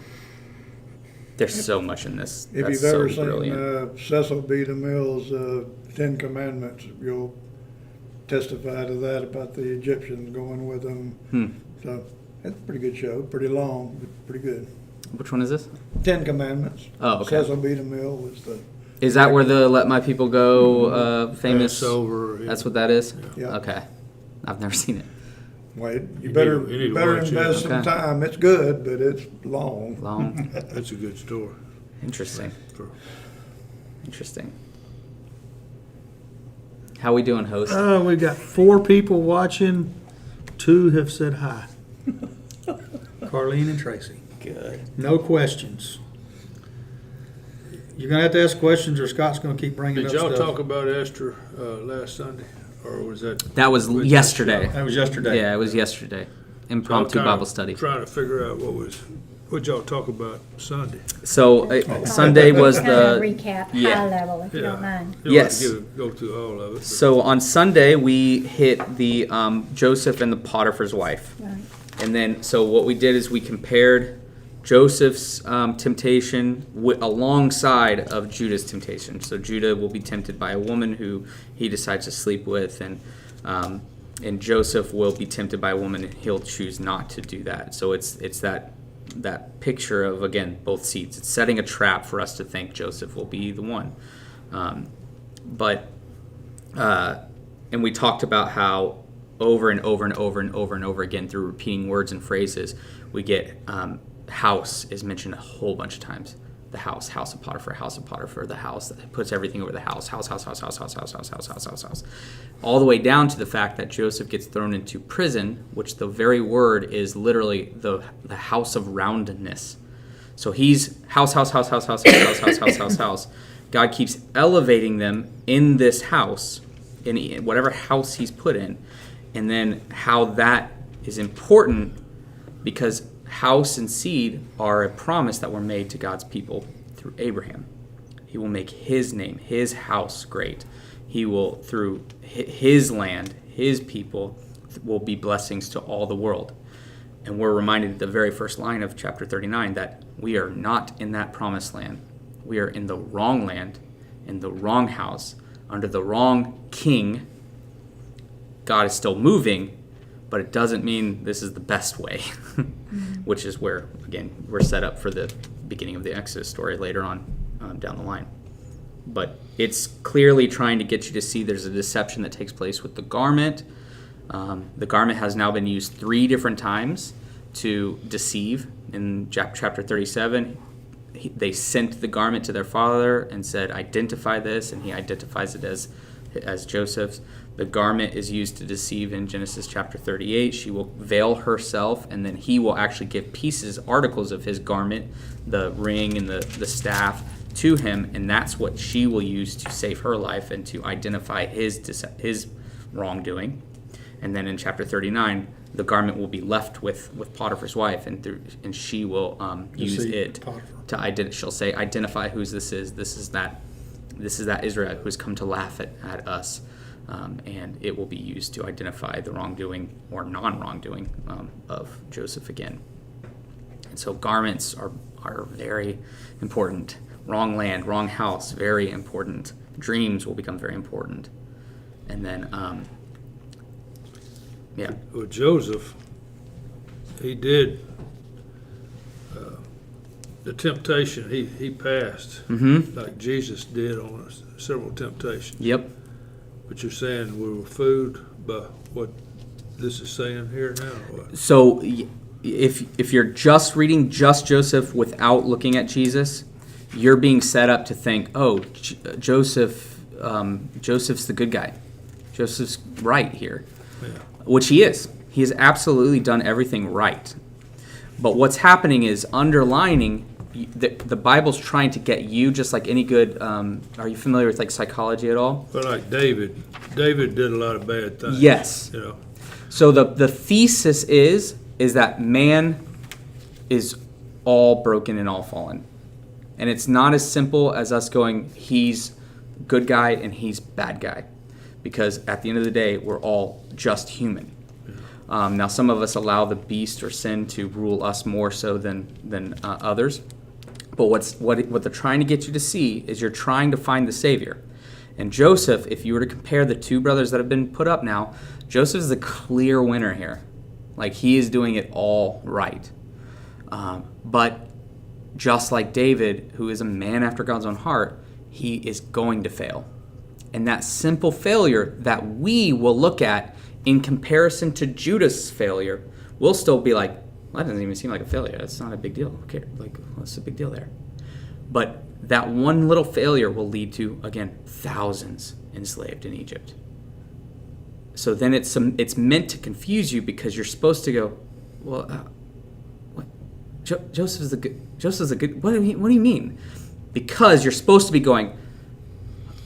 There's so much in this. If That's you've ever so brilliant. seen Cecil B. DeMille's Ten Commandments, you'll testify to that about the Egyptians going with them. So it's a pretty good show, pretty long, but pretty good. Which one is this? Ten Commandments. Oh, okay. Cecil B. DeMille was the. Is that where the "Let My People Go" famous? Passover. That's what that is. Yeah. Okay, I've never seen it. Wait, you need better to watch it. invest some Okay. time. It's good, but it's long. Long. That's a good story. Interesting. For- Interesting. How we doing, host? We've got 4 people watching. 2 have said hi. Carlene and Tracy. Good. No questions. You're gonna have to ask questions, or Scott's gonna keep bringing Did up y'all stuff. talk about Esther last Sunday, or was that? That was yesterday. That was yesterday. Yeah, it was yesterday. Impromptu Kinda Bible study. Trying to figure out what y'all talk about Sunday. So Sunday was Kind of the recap, yeah. high level, if you don't mind. You don't Yes. have to go through all of it. but- So on Sunday we hit the Joseph and the Potiphar's wife. Right. And then, so what we did is we compared Joseph's temptation alongside of Judah's temptation. So Judah will be tempted by a woman who he decides to sleep with, and Joseph will be tempted by a woman and he'll choose not to do that. So it's that picture of, again, both seeds. It's setting a trap for us to think Joseph will be the one. And we talked about how over and over and over and over and over again, through repeating words and phrases, we get house is mentioned a whole bunch of times. The house of Potiphar, the house that puts everything over the house, all the way down to the fact that Joseph gets thrown into prison, which the very word is literally the house of roundness. So he's house. God keeps elevating them in this house, in whatever house he's put in. And then how that is important, because house and seed are a promise that were made to God's people through Abraham. He will make his name, his house great. He will, through his land, his people, will be blessings to all the world. And we're reminded at the very first line of chapter 39 that we are not in that promised land. We are in the wrong land, in the wrong house, under the wrong king. God is still moving, but it doesn't mean this is the best way, which is where, again, we're set up for the beginning of the Exodus story later on down the line. But it's clearly trying to get you to see there's a deception that takes place with the garment. The garment has now been used 3 different times to deceive. In chapter 37, they sent the garment to their father and said, identify this, and he identifies it as Joseph's. The garment is used to deceive in Genesis chapter 38. She will veil herself, and then he will actually give articles of his garment, the ring and the staff, to him, and that's what she will use to save her life and to identify his wrongdoing. And then in chapter 39, the garment will be left with Potiphar's wife, and she will use it to she'll say, identify whose this is. This is that Israel who has come to laugh at us. And it will be used to identify the wrongdoing or non-wrongdoing of Joseph again. And so garments are very important. Wrong land, wrong house, very important. Dreams will become very important. And then, With Joseph, he did the temptation he passed, Mm-hmm. like Jesus did on several temptations. Yep. But you're saying we were food by what this is saying here now? Or what? So if you're just reading just Joseph without looking at Jesus, you're being set up to think, oh, Joseph's the good guy. Joseph's right here, Yeah. which he is. He has absolutely done everything right. But what's happening is underlining, the Bible's trying to get you, just like any good, are you familiar with like psychology at all? But like David did a lot of bad things. Yes. You know. So the thesis is that man is all broken and all fallen. And it's not as simple as us going, he's good guy and he's bad guy. Because at the end of the day, we're all just human. Now, some of us allow the beast or sin to rule us more so than others. But what they're trying to get you to see is you're trying to find the Savior. And Joseph, if you were to compare the two brothers that have been put up now, Joseph is the clear winner here. Like, he is doing it all right. But just like David, who is a man after God's own heart, he is going to fail. And that simple failure that we will look at in comparison to Judah's failure, we'll still be like, well, that doesn't even seem like a failure. That's not a big deal. Okay, like, what's the big deal there? But that one little failure will lead to, again, thousands enslaved in Egypt. So then it's meant to confuse you because you're supposed to go, well, what? Joseph's a good. What do you mean? Because you're supposed to be going,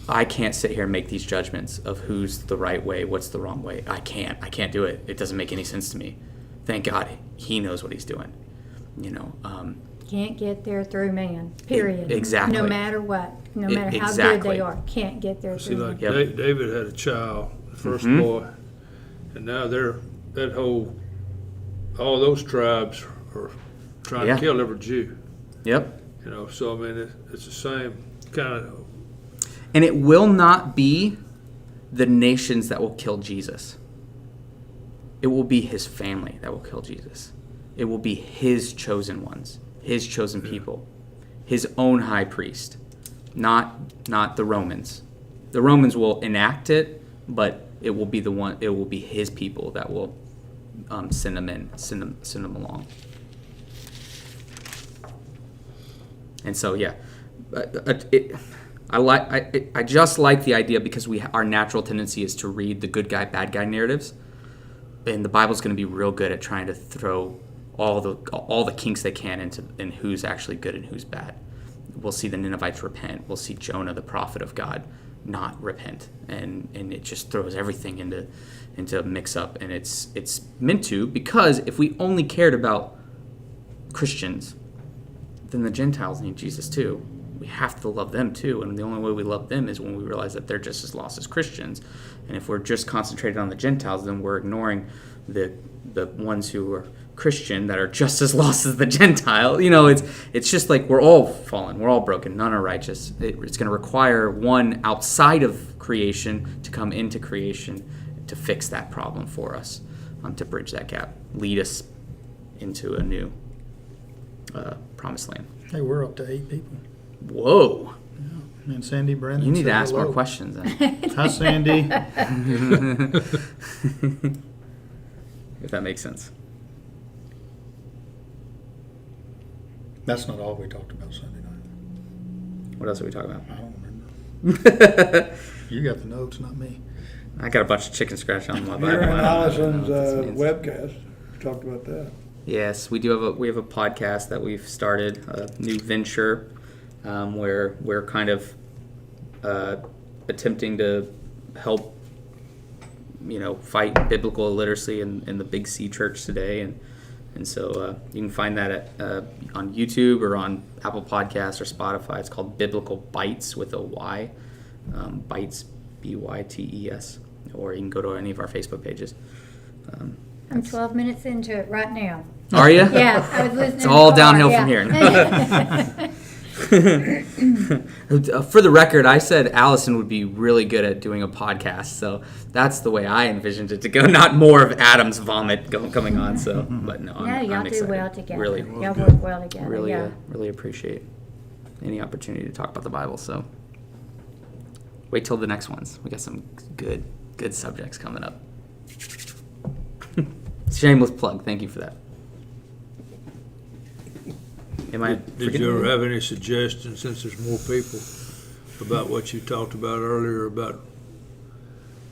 I can't sit here and make these judgments of who's the right way, what's the wrong way. I can't do it. It doesn't make any sense to me. Thank God he knows what he's doing. Can't get there through man, period. Exactly. No matter what, no matter how exactly. good they are, can't get there See, through like man. Yep. David had a child, the 1st Mhm. boy, and now all those tribes are trying Yeah. to kill every Jew. Yep. So I mean, it's the same kind of. And it will not be the nations that will kill Jesus. It will be his family that will kill Jesus. It will be his chosen ones, his chosen people, his own high priest, not the Romans. The Romans will enact it, but it will be his people that will send them along. And so, yeah, I just like the idea because our natural tendency is to read the good guy, bad guy narratives, and the Bible's going to be real good at trying to throw all the kinks they can in who's actually good and who's bad. We'll see the Ninevites repent. We'll see Jonah, the prophet of God, not repent, and it just throws everything into a mix up, and it's meant to, because if we only cared about Christians, then the Gentiles need Jesus too. We have to love them too, and the only way we love them is when we realize that they're just as lost as Christians. And if we're just concentrated on the Gentiles, then we're ignoring the ones who are Christian that are just as lost as the Gentile. It's just like we're all fallen, we're all broken, none are righteous. It's going to require one outside of creation to come into creation to fix that problem for us, to bridge that gap, lead us into a new promised land. Hey, we're up to 8 people. Whoa. And Sandy Brandon. You need to said ask more hello. questions then. Hi, Sandy. If that makes sense. That's not all we talked about Sunday night. What else are we talking about? I don't remember. You got the notes, not me. I got a bunch of chicken scratch on my Bible. Here in I don't Allison's know what this means. webcast, we talked about that. Yes, we have a podcast that we've started, a new venture, where we're kind of attempting to help, fight biblical illiteracy in the Big C Church today, and so you can find that on YouTube or on Apple Podcasts or Spotify. It's called Biblical Bites with a Y, Bites, BYTES, or you can go to any of our Facebook pages. I'm 12 minutes into it right now. Are you? Yeah, I was listening. It's all in the car, downhill yeah. from here. For the record, I said Allison would be really good at doing a podcast, so that's the way I envisioned it to go. Not more of Adam's vomit coming on. So, but no, No, I'm y'all do excited. well together. Really, Y'all work well together. really, yeah. really appreciate any opportunity to talk about the Bible. So, wait till the next ones. We got some good subjects coming up. Shameless plug. Thank you for that. Am I? Did you ever have any suggestions, since there's more people, about what you talked about earlier about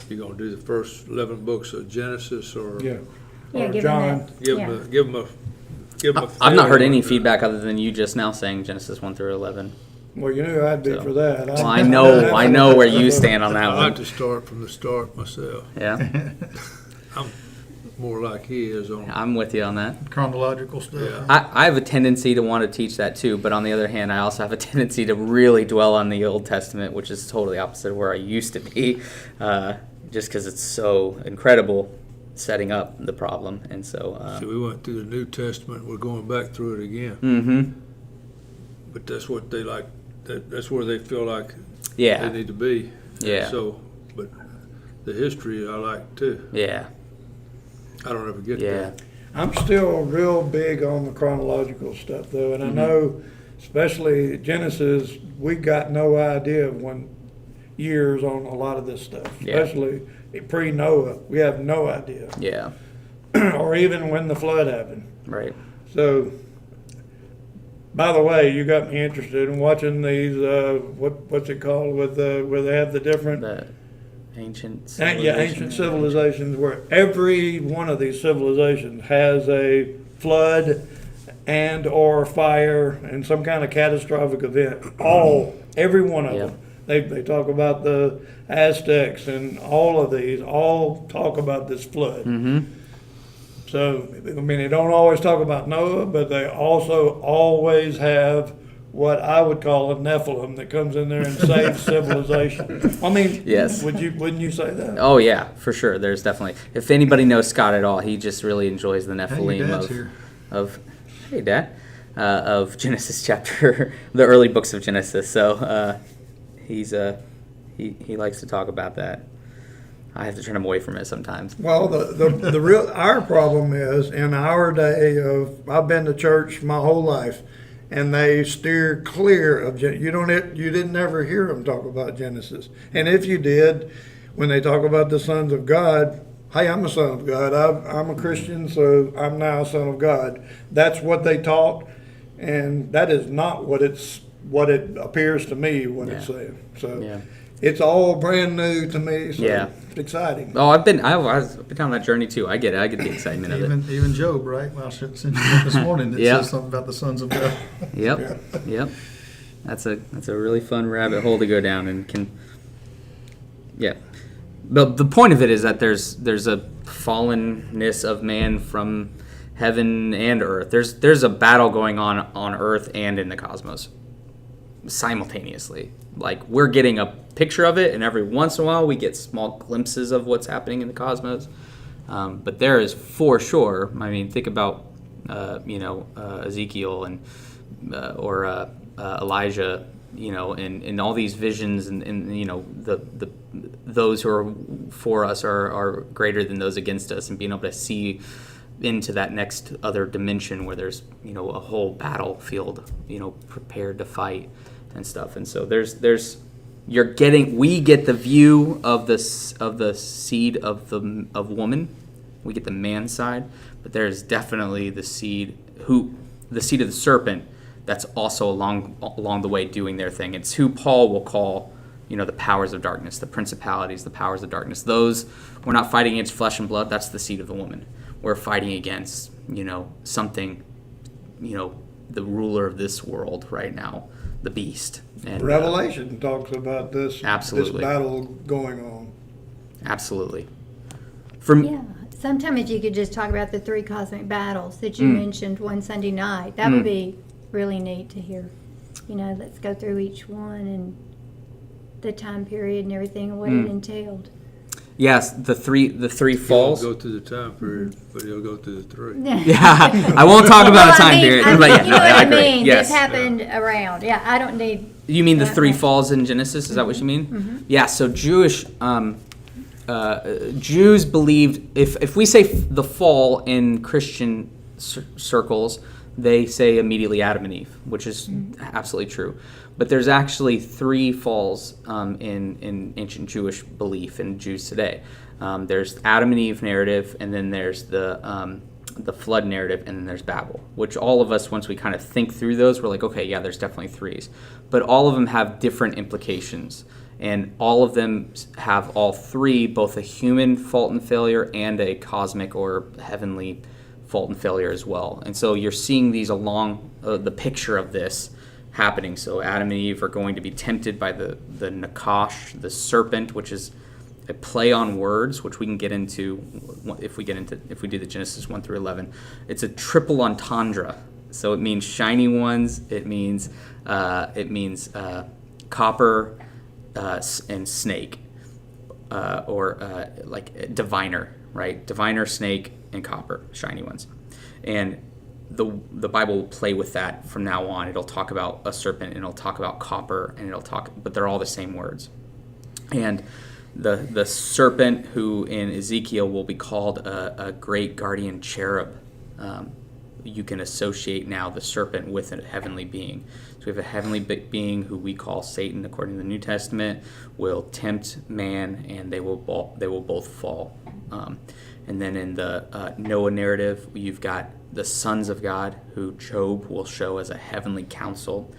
you gonna do the first 11 books of Genesis, or Yeah. Yeah, Or give John. them that. give yeah. them a I've not heard feel any on- feedback other than you just now saying Genesis 1 through 11. Well, you knew I'd be So- for that. Well, I know where you stand on that I like one. to start from the start myself. Yeah, I'm more like he is on. I'm with you on that. Chronological stuff. Yeah. I have a tendency to want to teach that too, but on the other hand, I also have a tendency to really dwell on the Old Testament, which is totally opposite of where I used to be, just because it's so incredible setting up the problem. And so, See, we went through the New Testament. We're going back through it again. mm-hmm. But that's what they like. That's where they feel like Yeah, they need to be. Yeah. So, but the history I like too. yeah, I don't ever get yeah, that. I'm still real big on the chronological stuff, though, and I know, especially Genesis, we got no idea of when years on a lot of this stuff, Yeah. especially pre-Noah. We have no idea, yeah, or even when the flood happened. right. So, by the way, you got me interested in watching these. What's it called? With where they have the different. The ancient Ancient civilizations, where every one of these civilizations has a flood and or fire and some kind of catastrophic event. Every one of Yeah. them. They talk about the Aztecs, and all of these all talk about this flood. Mm-hmm. So, I mean, they don't always talk about Noah, but they also always have what I would call a Nephilim that comes in there and saves civilization. I mean, Yes. wouldn't you say that? Oh yeah, for sure. There's definitely. If anybody knows Scott at all, he just really enjoys the Hey, your Nephilim dad's here. hey Dad, of Genesis chapter, the early books of Genesis. So he likes to talk about that. I have to turn him away from it sometimes. Well, the real our problem is in our day of I've been to church my whole life, and they steer clear of you didn't ever hear them talk about Genesis, and if you did, when they talk about the sons of God, hey, I'm a son of God. I'm a Christian, so I'm now a son of God. That's what they taught, and that is not what it appears to me what it's saying. So. Yeah. It's all brand new to me, so Yeah. it's exciting. Oh, I've been on that journey too. I get it. I get the excitement of it. Even Job, right? Well, since you went this morning, it Yeah. says something about the sons of God. Yep. That's a really fun rabbit hole to go down, and yeah. But the point of it is that there's a fallenness of man from heaven and earth. There's a battle going on earth and in the cosmos simultaneously. Like, we're getting a picture of it, and every once in a while we get small glimpses of what's happening in the cosmos. But there is for sure. I mean, think about Ezekiel and or Elijah, and all these visions, and the those who are for us are greater than those against us, and being able to see into that next other dimension where there's a whole battlefield prepared to fight and stuff. And so we get the view of the seed of woman. We get the man side, but there's definitely the seed of the serpent that's also along the way doing their thing. It's who Paul will call the powers of darkness, the principalities, the powers of darkness. Those, we're not fighting against flesh and blood. That's the seed of the woman. We're fighting against something, the ruler of this world right now, the beast. And Revelation talks about this Absolutely. this battle going on. Absolutely. Yeah. Sometimes you could just talk about the 3 cosmic battles that you mentioned one Sunday night. That would be really neat to hear. Let's go through each one and the time period and everything and what it entailed. Yes, the three He won't falls. go through the time period, but he'll go through the three. Yeah, I won't talk about a time period. I But think yeah, you no, know what I I agree. mean. Yes. This happened around. Yeah, I don't need. You mean the Yeah, three yeah. falls in Genesis? Is that what you mean? Yeah. So Jewish Jews believed if we say the fall in Christian circles, they say immediately Adam and Eve, which is absolutely true. But there's actually three falls in ancient Jewish belief in Jews today. There's Adam and Eve narrative, and then there's the flood narrative, and then there's Babel, which all of us, once we kind of think through those, we're like, okay, yeah, there's definitely threes. But all of them have different implications, and all of them have all three, both a human fault and failure and a cosmic or heavenly fault and failure as well. And so you're seeing these along the picture of this happening. So Adam and Eve are going to be tempted by the Nakash, the serpent, which is a play on words, which we can get into if we do the Genesis 1 through 11. It's a triple entendre. So it means shiny ones. It means copper and snake, or like diviner, right? Diviner, snake, and copper, shiny ones. And the Bible will play with that from now on. It'll talk about a serpent, and it'll talk about copper, and but they're all the same words. And the serpent, who in Ezekiel will be called a great guardian cherub, you can associate now the serpent with a heavenly being. So we have a heavenly being who we call Satan, according to the New Testament, will tempt man, and they will both fall. And then in the Noah narrative, you've got the sons of God, who Job will show as a heavenly council,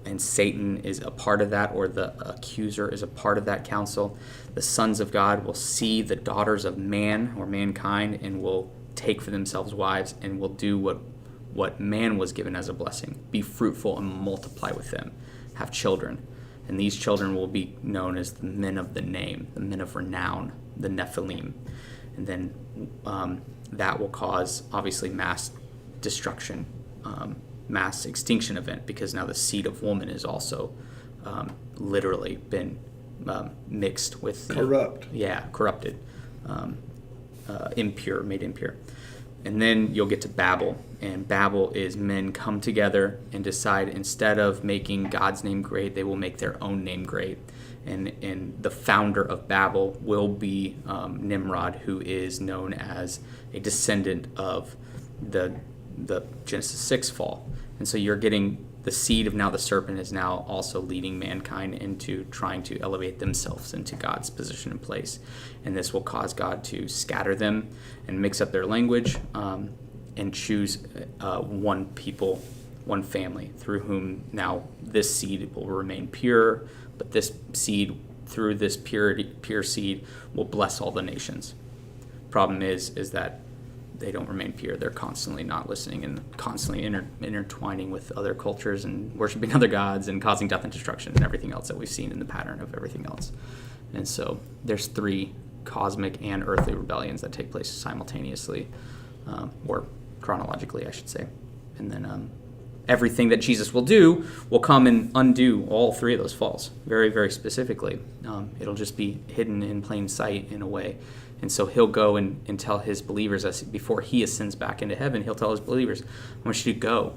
and Satan is a part of that, or the accuser is a part of that council. The sons of God will see the daughters of man, or mankind, and will take for themselves wives, and will do what man was given as a blessing: be fruitful and multiply with them, have children. And these children will be known as the men of the name, the men of renown, the Nephilim. And then that will cause, obviously, mass destruction, mass extinction event, because now the seed of woman is also literally been mixed with corrupted, impure, made impure. And then you'll get to Babel, and Babel is men come together and decide, instead of making God's name great, they will make their own name great. And the founder of Babel will be Nimrod, who is known as a descendant of the Genesis 6 fall. And so you're getting the seed of now the serpent is now also leading mankind into trying to elevate themselves into God's position and place. And this will cause God to scatter them and mix up their language, and choose one people, one family, through whom now this seed will remain pure, but this seed, through this pure seed, will bless all the nations. Problem is that they don't remain pure. They're constantly not listening and constantly intertwining with other cultures and worshiping other gods and causing death and destruction and everything else that we've seen in the pattern of everything else. And so there's three cosmic and earthly rebellions that take place simultaneously, or chronologically, I should say. And then everything that Jesus will do will come and undo all three of those falls, very, very specifically. It'll just be hidden in plain sight in a way. And so he'll go and tell his believers, as before he ascends back into heaven, he'll tell his believers, I want you to go,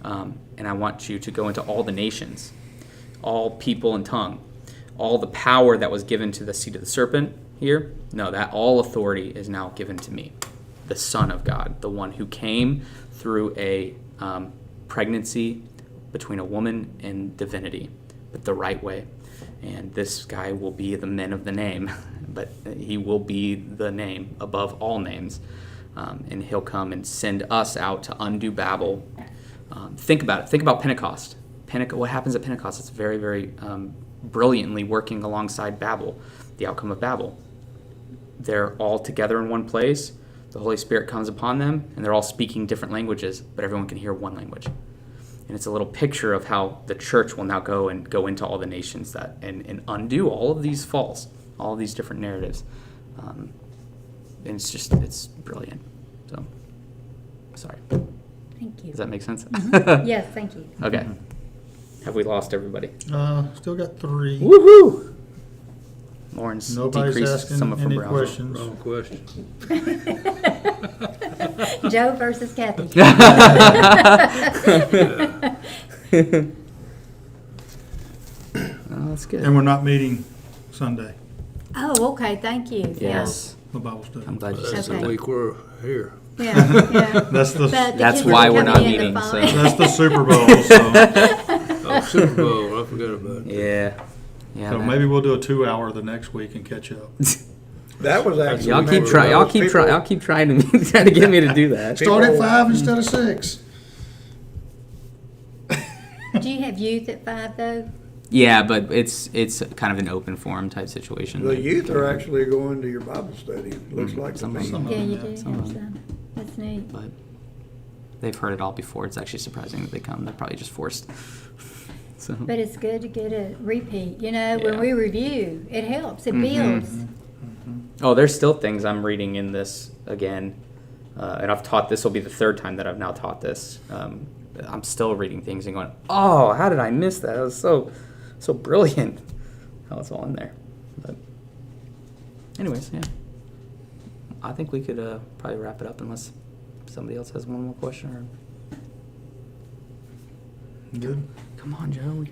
and I want you to go into all the nations, all people and tongue. All the power that was given to the seed of the serpent here, no, that all authority is now given to me, the Son of God, the one who came through a pregnancy between a woman and divinity, but the right way. And this guy will be the men of the name, but he will be the name above all names. And he'll come and send us out to undo Babel. Think about it. Think about Pentecost. What happens at Pentecost? It's very, very brilliantly working alongside Babel, the outcome of Babel. They're all together in one place. The Holy Spirit comes upon them, and they're all speaking different languages, but everyone can hear one language. And it's a little picture of how the church will now go into all the nations and undo all of these falls, all of these different narratives. And it's brilliant. So, sorry. Thank you. Does that make sense? Yes, thank you. Okay. Have we lost everybody? Still got three. Woohoo! Lauren's Nobody's decreased asking some of her any browser. questions. Wrong question. Joe versus Kathy. Oh, that's good. And we're not meeting Sunday, Oh, okay, thank you. Yes, the Bible study. I'm glad you That's said Okay. the that. week we're here. Yeah, yeah. That's the, But the That's kids why are we're not coming in to meeting, so- find- that's the Super Bowl, so, Oh, Super Bowl, I forgot about that. Yeah. Yeah. so that- maybe we'll do a 2-hour the next week and catch up. That was actually. Y'all keep one trying. of Y'all those keep people- trying. Y'all keep trying to trying to get me to do that. Start at People- 5 instead of 6. Do you have youth at 5 though? Yeah, but it's kind of an open forum type situation. The youth are actually going to your Bible study, it looks like to Some me. of them. Yeah, you yeah, do some have of some. That's neat. But they've heard it all before. It's actually surprising that they come. They're probably just forced. So But it's good to get a repeat. You know, when Yeah. we review, it helps. It builds. oh, there's still things I'm reading in this again, and I've taught. This will be the third time that I've now taught this. I'm still reading things and going, oh, how did I miss that? It was so brilliant. How it's all in there. But anyways, yeah. I think we could probably wrap it up unless somebody else has one more question. Or Good. come on, Joe, you're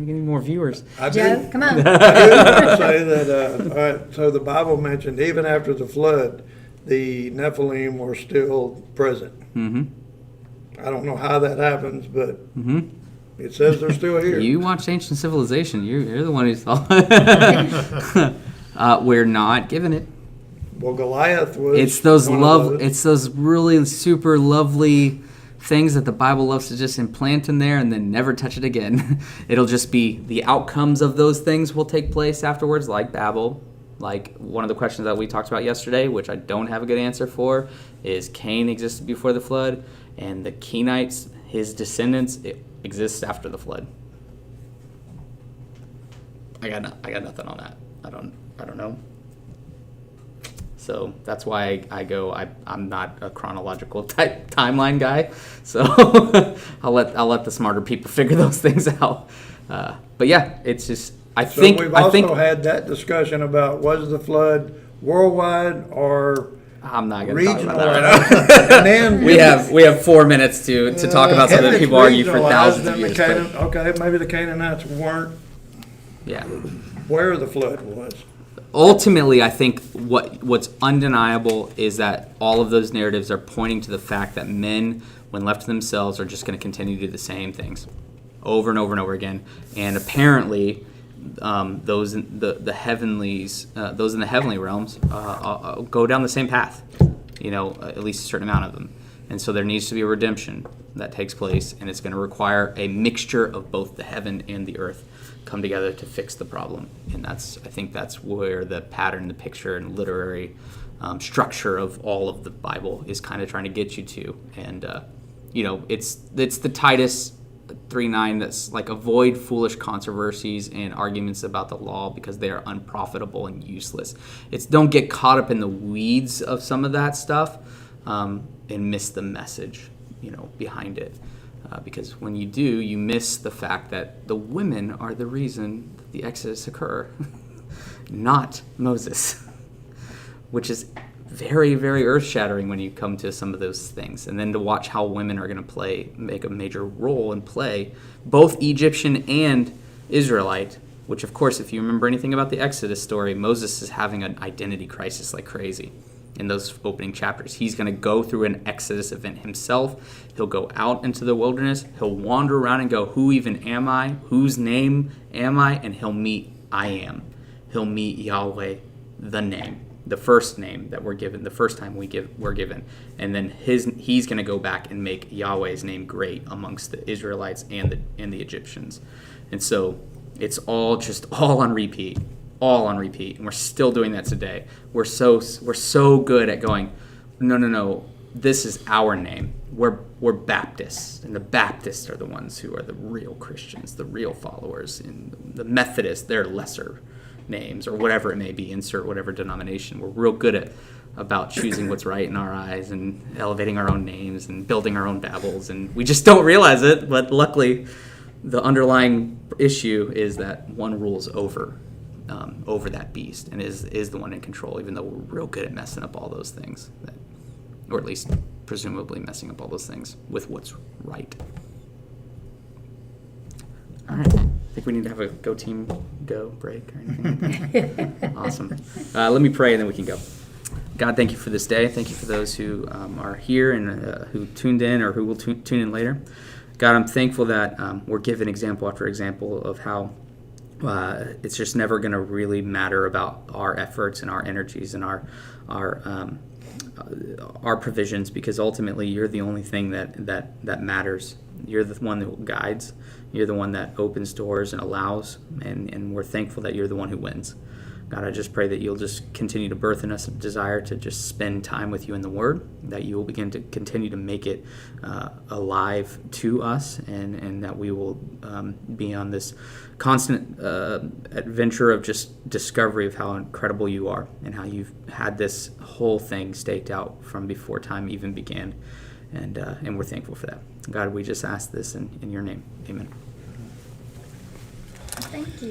getting more viewers. I Joe, do, come on. I do want to say that, all right, so the Bible mentioned even after the flood, the Nephilim were still present. Mm-hmm. I don't know how that happens, but Mm-hmm. it says they're still here. You watched Ancient Civilization. You're the one who saw. We're not giving it. Well, Goliath was. It's those one of love. those. It's those really super lovely things that the Bible loves to just implant in there and then never touch it again. It'll just be the outcomes of those things will take place afterwards, like Babel. Like one of the questions that we talked about yesterday, which I don't have a good answer for, is Cain existed before the flood, and the Kenites, his descendants, exist after the flood. I got nothing on that. I don't know. So that's why I'm not a chronological type timeline guy. So I'll let the smarter people figure those things out. But yeah, it's just So we've also had that discussion about was the flood worldwide or I'm not going to talk regional? about that. And then We have 4 minutes to talk about something that people argue for thousands of years. But Okay, maybe the Canaanites weren't yeah. where the flood was. Ultimately, I think what's undeniable is that all of those narratives are pointing to the fact that men, when left to themselves, are just going to continue to do the same things over and over and over again. And apparently, those in the heavenlies, those in the heavenly realms, go down the same path. At least a certain amount of them. And so there needs to be a redemption that takes place, and it's going to require a mixture of both the heaven and the earth come together to fix the problem. And I think that's where the pattern, the picture, and literary structure of all of the Bible is kind of trying to get you to. And it's the Titus 3:9 that's like avoid foolish controversies and arguments about the law because they are unprofitable and useless. It's don't get caught up in the weeds of some of that stuff and miss the message behind it. Because when you do, you miss the fact that the women are the reason that the Exodus occur, not Moses, which is very, very earth-shattering when you come to some of those things. And then to watch how women are going to make a major role and play, both Egyptian and Israelite, which, of course, if you remember anything about the Exodus story, Moses is having an identity crisis like crazy. In those opening chapters, he's going to go through an Exodus event himself. He'll go out into the wilderness. He'll wander around and go, who even am I? Whose name am I? And he'll meet I am. He'll meet Yahweh, the name, the first name that we're given, the first time we're given. And then he's going to go back and make Yahweh's name great amongst the Israelites and the Egyptians. And so it's all on repeat. All on repeat, and we're still doing that today. We're so good at going, no, this is our name. We're Baptists, and the Baptists are the ones who are the real Christians, the real followers. And the Methodists, they're lesser names, or whatever it may be. Insert whatever denomination. We're real good about choosing what's right in our eyes and elevating our own names and building our own Babels, and we just don't realize it. But luckily, the underlying issue is that one rules over over that beast and is the one in control, even though we're real good at messing up all those things, or at least presumably messing up all those things with what's right. All right. I think we need to have a go team go break or anything like that. Awesome. Let me pray and then we can go. God, thank you for this day. Thank you for those who are here and who tuned in or who will tune in later. God, I'm thankful that we're given example after example of how it's just never going to really matter about our efforts and our energies and our provisions, because ultimately you're the only thing that matters. You're the one that guides. You're the one that opens doors and allows, and we're thankful that you're the one who wins. God, I just pray that you'll just continue to birth in us a desire to just spend time with you in the Word, that you will begin to continue to make it alive to us, and that we will be on this constant adventure of just discovery of how incredible you are and how you've had this whole thing staked out from before time even began. And we're thankful for that. God, we just ask this in your name. Amen. Thank you.